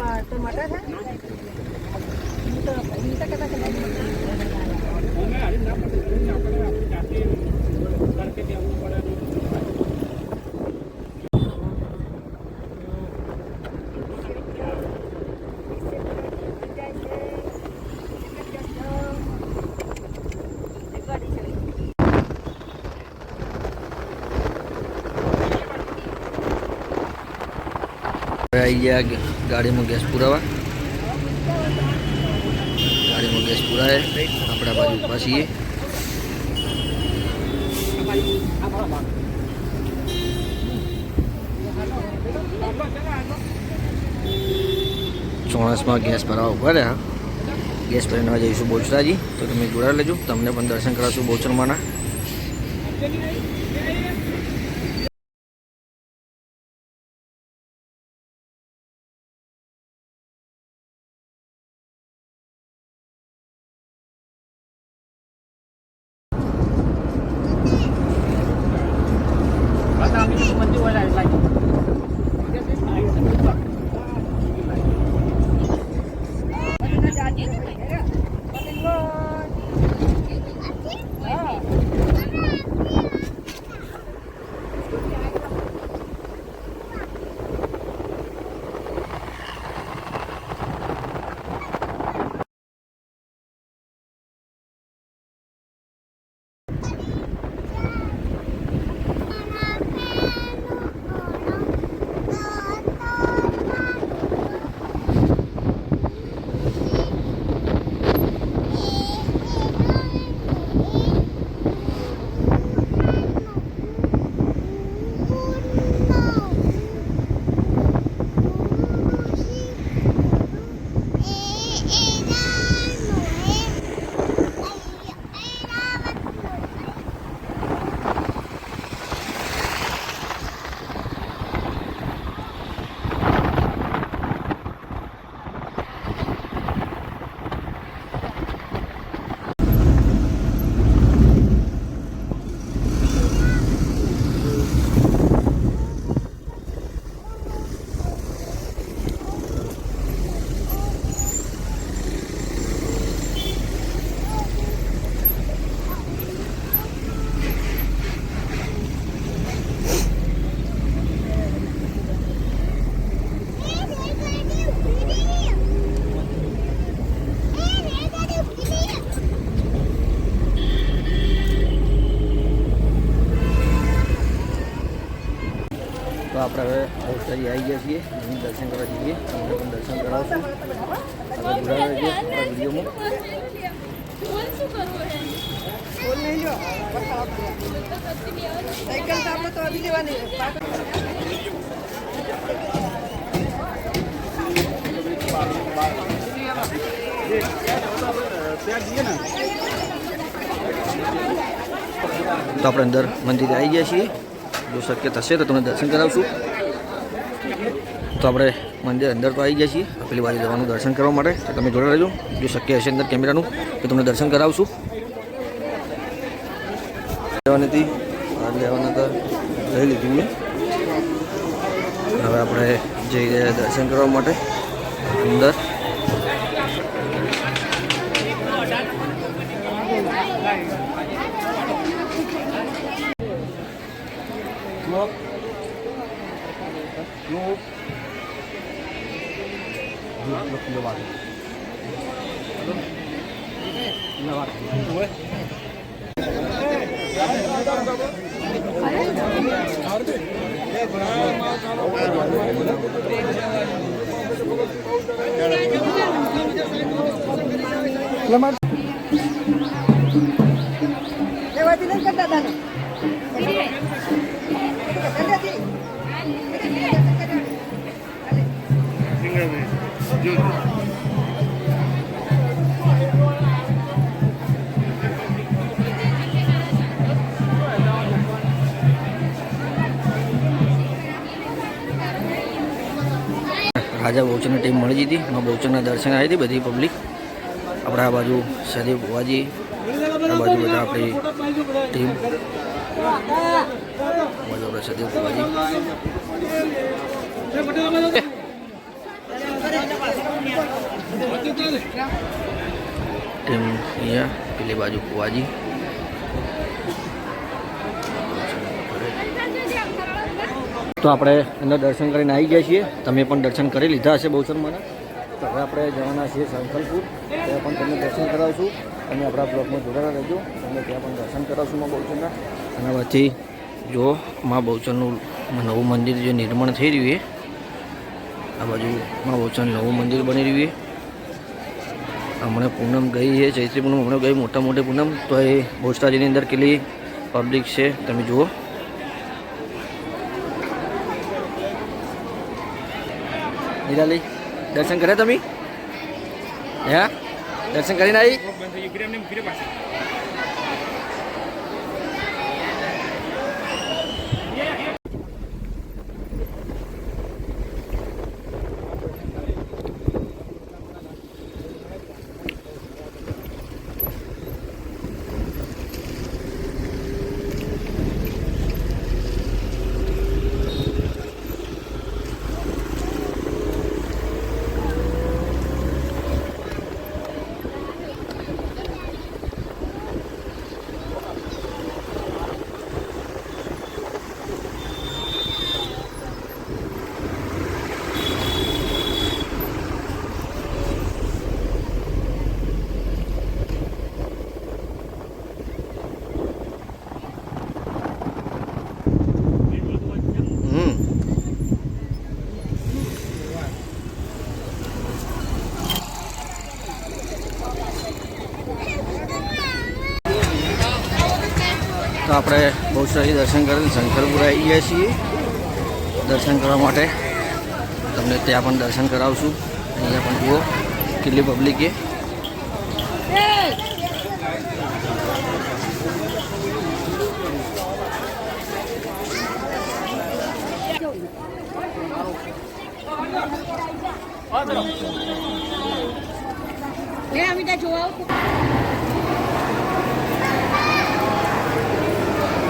टमाटर है आई गया गाड़ी में गैस पुरावा गाड़ी में गैस पूरा है अपना बाजू पास ये ચોણસ में गैस भरवा उभा रहा गैस भरीने जईशु बोचराजी तो तमे जोड़ा लेजो तमने पण दर्शन कराशुं बोचरमाना। तो आप अवसरी आई गए छे दर्शन करवा जाइए अમને પણ દર્શન કરાવશું આગળ જોડાયા રહીએ વિડીયોમાં। साइकिल तो आपने तो अभी लेवानी है तो આપણે અંદર મંદિરે આવી ગયા છીએ જો શક્ય થશે તો તમને દર્શન કરાવશું। તો આપણે મંદિર અંદર તો આવી ગયા છીએ પેલી બાજુ જવાનું દર્શન કરવા માટે તો તમે જોડે રહેજો જો શક્ય હશે અંદર કેમેરાનું તો તમને દર્શન કરાવશું। લેવાની હતી લેવાના હતા લઈ લીધું મેં હવે આપણે જઈ રહ્યા દર્શન કરવા માટે અંદર। राजा बहुचर टीम मળી હતી बहुचर दर्शन आई थी बधी पब्लिक अपने आ बाजू सदी बुआजी आ बाजू बता अपनी टीम बाजू अपने सदी बुआजी તેમ અહીંયા પેલી બાજુ કુવાજી. તો આપણે અંદર દર્શન કરીને આવી ગયા છીએ. તમે પણ દર્શન કરી લીધા હશે બહુચરમાના. તો હવે આપણે જવાના છીએ સંકલપુર. ત્યાં પણ તમને દર્શન કરાવશું અને આપણા બ્લોગમાં જોડાયેલા રહેજો. તમને ત્યાં પણ દર્શન કરાવશું મા બહુચરના. અને પછી જો મા બહુચરનું નવું મંદિર જે નિર્માણ થઈ રહ્યું છે, આ બાજુ મા બહુચરનું નવું મંદિર બની રહ્યું છે. હમણાં પૂનમ ગઈ છે, ચૈત્રી પૂનમ હમણાં ગઈ, મોટા મોટી પૂનમ. તો એ બહુચરાજીની અંદર કેટલી પબ્લિક છે તમે જુઓ. નિરાલી દર્શન કર્યા તમે? હે દર્શન કરીને આવી? તો આપણે બહુચરાજી દર્શન કરીને શંકરપુર આવી ગયા છીએ દર્શન કરવા માટે. તમને ત્યાં પણ દર્શન કરાવશું. અહીંયા પણ જુઓ કેટલી પબ્લિક છે.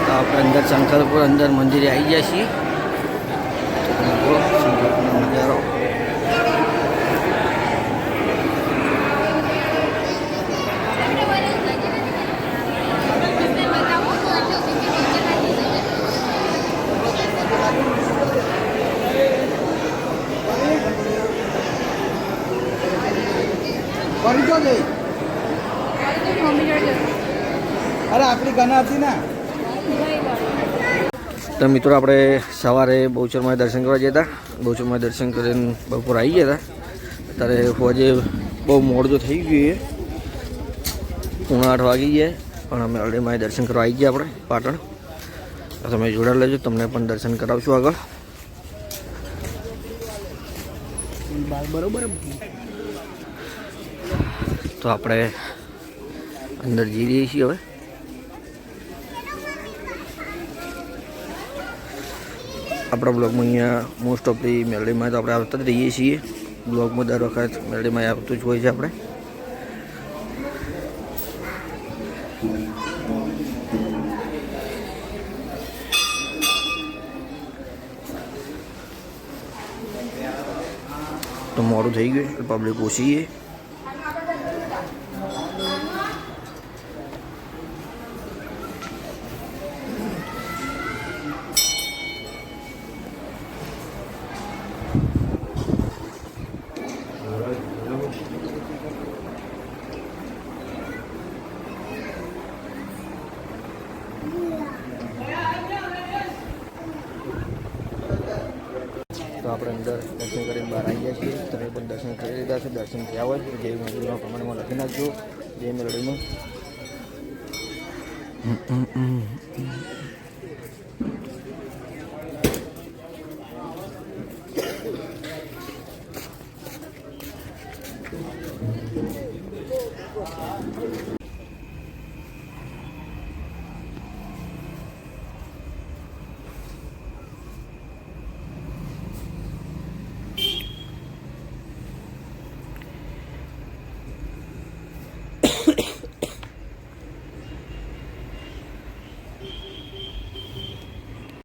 તો આપણે અંદર શંકરપુર અંદર મંદિરે આવી ગયા છીએ. તો તમે જુઓ શંકરપુરનો નજારો. અરે આપણી ગના હતી ને. તો મિત્રો આપણે સવારે બહુચરમાં દર્શન કરવા ગયા હતા. બહુચરમાં દર્શન કરીને બપોર આવી ગયા હતા. અત્યારે આજે બહુ મોડું તો થઈ ગયું છે, 8:30 વાગી ગયા. પણ અમે અરડેમાં દર્શન કરવા આવી ગયા આપણે પાટણ. તમે જોડાયેલા લેજો, તમને પણ દર્શન કરાવશું આગળ. બરોબર. તો આપણે અંદર જઈ રહીએ છીએ હવે. આપણા બ્લોગમાં અહીંયા મોસ્ટ ઓફલી મેલડીમાં તો આપણે આવતા જ રહીએ છીએ. બ્લોગમાં દર વખત મેલડીમાં આવતું જ હોય છે આપણે. તો મોડું થઈ ગયું એટલે પબ્લિક ઓછી છે. તો આપણે અંદર દર્શન કરીને બહાર આવી ગયા છીએ. તમે પણ દર્શન કરી લીધા છે. દર્શન થયા હોય તો જય મેલડીમાં કમેન્ટમાં લખી નાખજો. જય મેલડીમાં.